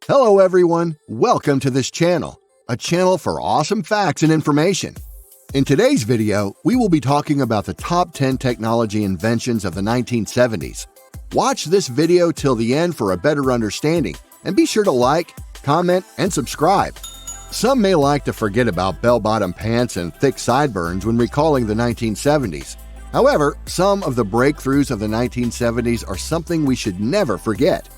Hello everyone, welcome to this channel, a channel for awesome facts and information. In today's video, we will be talking about the top 10 technology inventions of the 1970s. Watch this video till the end for a better understanding, and be sure to like, comment, and subscribe. Some may like to forget about bell-bottom pants and thick sideburns when recalling the 1970s. However, some of the breakthroughs of the 1970s are something we should never forget.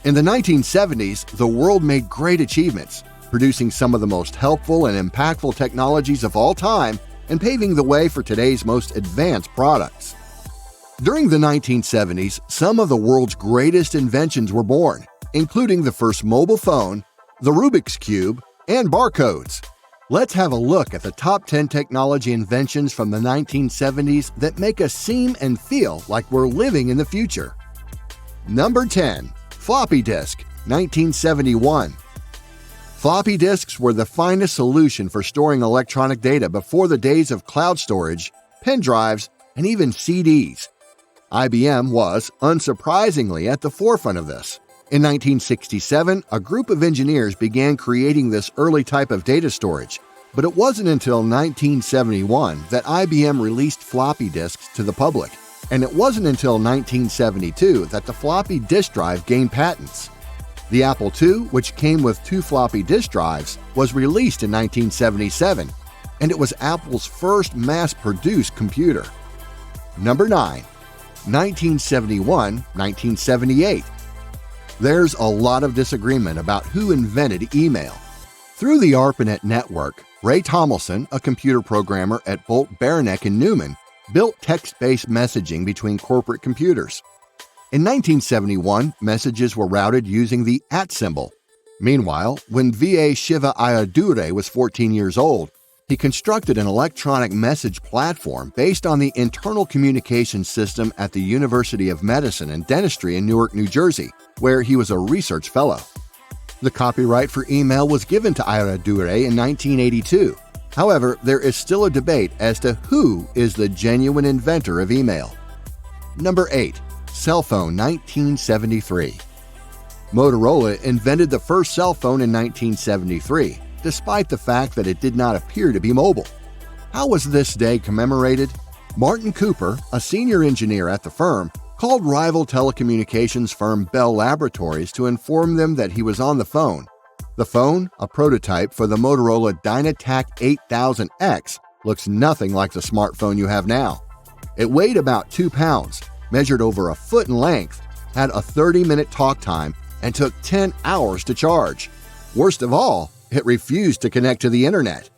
In the 1970s, the world made great achievements, producing some of the most helpful and impactful technologies of all time and paving the way for today's most advanced products. During the 1970s, some of the world's greatest inventions were born, including the first mobile phone, the Rubik's Cube, and barcodes. Let's have a look at the top 10 technology inventions from the 1970s that make us seem and feel like we're living in the future. Number 10. Floppy Disk, 1971. Floppy disks were the finest solution for storing electronic data before the days of cloud storage, pen drives, and even CDs. IBM was, unsurprisingly, at the forefront of this. In 1967, a group of engineers began creating this early type of data storage, but it wasn't until 1971 that IBM released floppy disks to the public. And it wasn't until 1972 that the floppy disk drive gained patents. The Apple II, which came with 2 floppy disk drives, was released in 1977, and it was Apple's first mass-produced computer. Number 9. 1971-1978. There's a lot of disagreement about who invented email. Through the ARPANET network, Ray Tomlinson, a computer programmer at Bolt Beranek in Newman, built text-based messaging between corporate computers. In 1971, messages were routed using the @ symbol. Meanwhile, when V.A. Shiva Ayyadurai was 14 years old, he constructed an electronic message platform based on the internal communication system at the University of Medicine and Dentistry in Newark, New Jersey, where he was a research fellow. The copyright for email was given to Ayyadurai in 1982. However, there is still a debate as to who is the genuine inventor of email. Number 8. Cell phone, 1973. Motorola invented the first cell phone in 1973, despite the fact that it did not appear to be mobile. How was this day commemorated? Martin Cooper, a senior engineer at the firm, called rival telecommunications firm Bell Laboratories to inform them that he was on the phone. The phone, a prototype for the Motorola Dynatac 8000X, looks nothing like the smartphone you have now. It weighed about 2 pounds, measured over a foot in length, had a 30-minute talk time, and took 10 hours to charge. Worst of all, it refused to connect to the internet.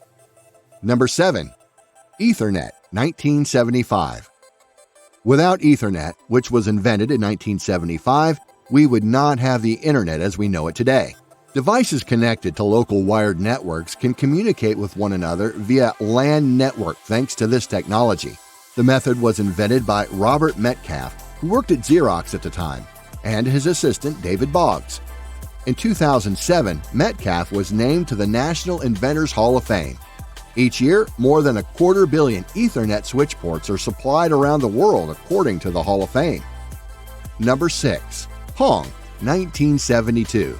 Number 7. Ethernet, 1975. Without Ethernet, which was invented in 1975, we would not have the internet as we know it today. Devices connected to local wired networks can communicate with one another via LAN network thanks to this technology. The method was invented by Robert Metcalfe, who worked at Xerox at the time, and his assistant David Boggs. In 2007, Metcalfe was named to the National Inventors Hall of Fame. Each year, more than 250 million Ethernet switch ports are supplied around the world according to the Hall of Fame. Number 6. Pong, 1972.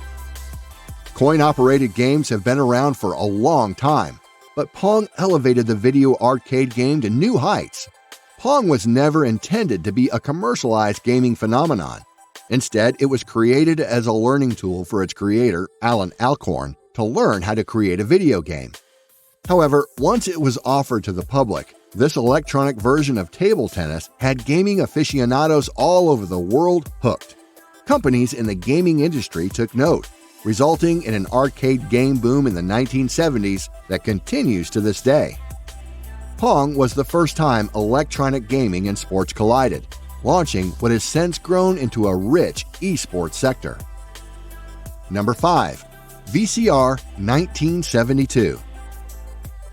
Coin-operated games have been around for a long time, but Pong elevated the video arcade game to new heights. Pong was never intended to be a commercialized gaming phenomenon. Instead, it was created as a learning tool for its creator, Alan Alcorn, to learn how to create a video game. However, once it was offered to the public, this electronic version of table tennis had gaming aficionados all over the world hooked. Companies in the gaming industry took note, resulting in an arcade game boom in the 1970s that continues to this day. Pong was the first time electronic gaming and sports collided, launching what has since grown into a rich esports sector. Number 5. VCR, 1972.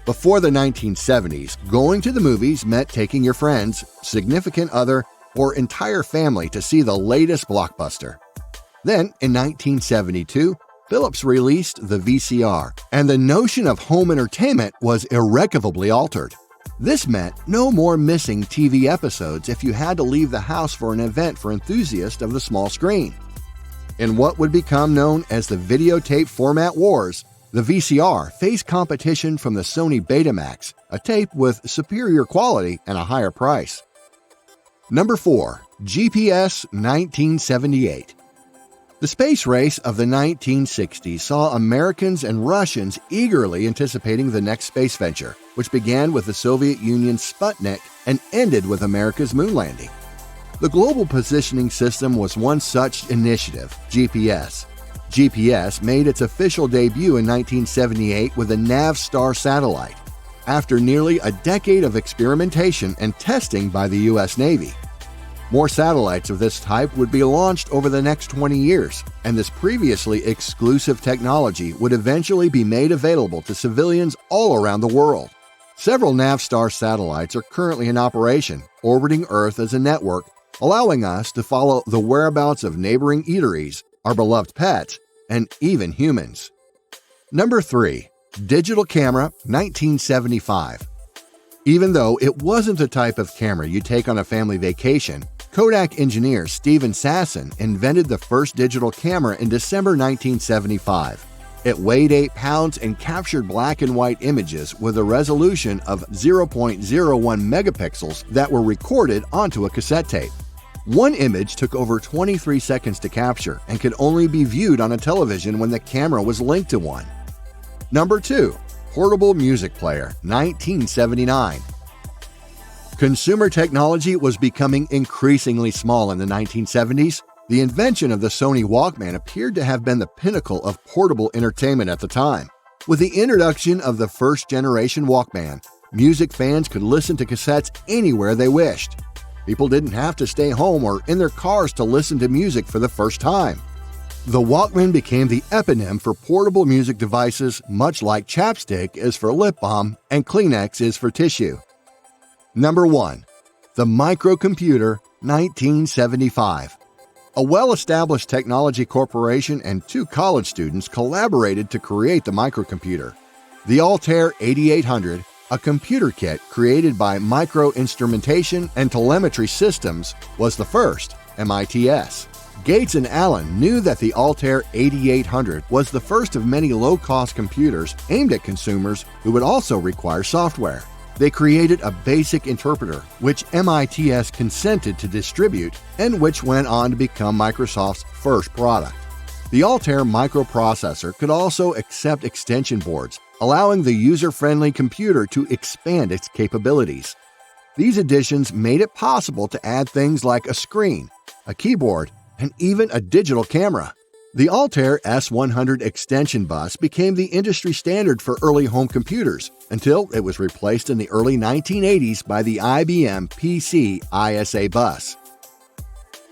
Before the 1970s, going to the movies meant taking your friends, significant other, or entire family to see the latest blockbuster. Then, in 1972, Philips released the VCR, and the notion of home entertainment was irrevocably altered. This meant no more missing TV episodes if you had to leave the house for an event for enthusiasts of the small screen. In what would become known as the videotape format wars, the VCR faced competition from the Sony Betamax, a tape with superior quality and a higher price. Number 4. GPS 1978. The space race of the 1960s saw Americans and Russians eagerly anticipating the next space venture, which began with the Soviet Union's Sputnik and ended with America's moon landing. The Global Positioning System was one such initiative, GPS. GPS made its official debut in 1978 with a Navstar satellite, after nearly a decade of experimentation and testing by the U.S. Navy. More satellites of this type would be launched over the next 20 years, and this previously exclusive technology would eventually be made available to civilians all around the world. Several Navstar satellites are currently in operation, orbiting Earth as a network, allowing us to follow the whereabouts of neighboring eateries, our beloved pets, and even humans. Number 3. Digital camera 1975. Even though it wasn't the type of camera you take on a family vacation, Kodak engineer Steven Sasson invented the first digital camera in December 1975. It weighed 8 pounds and captured black and white images with a resolution of 0.01 megapixels that were recorded onto a cassette tape. One image took over 23 seconds to capture and could only be viewed on a television when the camera was linked to one. Number 2. Portable music player 1979. Consumer technology was becoming increasingly small in the 1970s. The invention of the Sony Walkman appeared to have been the pinnacle of portable entertainment at the time. With the introduction of the first-generation Walkman, music fans could listen to cassettes anywhere they wished. People didn't have to stay home or in their cars to listen to music for the first time. The Walkman became the eponym for portable music devices, much like chapstick is for lip balm and Kleenex is for tissue. Number 1. The microcomputer 1975. A well-established technology corporation and 2 college students collaborated to create the microcomputer. The Altair 8800, a computer kit created by Micro-Instrumentation and Telemetry Systems, was the first, MITS. Gates and Allen knew that the Altair 8800 was the first of many low-cost computers aimed at consumers who would also require software. They created a basic interpreter, which MITS consented to distribute and which went on to become Microsoft's first product. The Altair microprocessor could also accept extension boards, allowing the user-friendly computer to expand its capabilities. These additions made it possible to add things like a screen, a keyboard, and even a digital camera. The Altair S100 extension bus became the industry standard for early home computers until it was replaced in the early 1980s by the IBM PC ISA bus.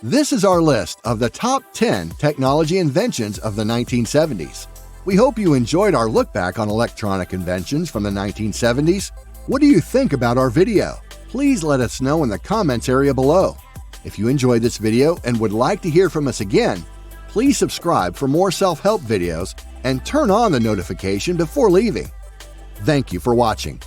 This is our list of the top 10 technology inventions of the 1970s. We hope you enjoyed our look back on electronic inventions from the 1970s. What do you think about our video? Please let us know in the comments area below. If you enjoyed this video and would like to hear from us again, please subscribe for more self-help videos and turn on the notification before leaving. Thank you for watching.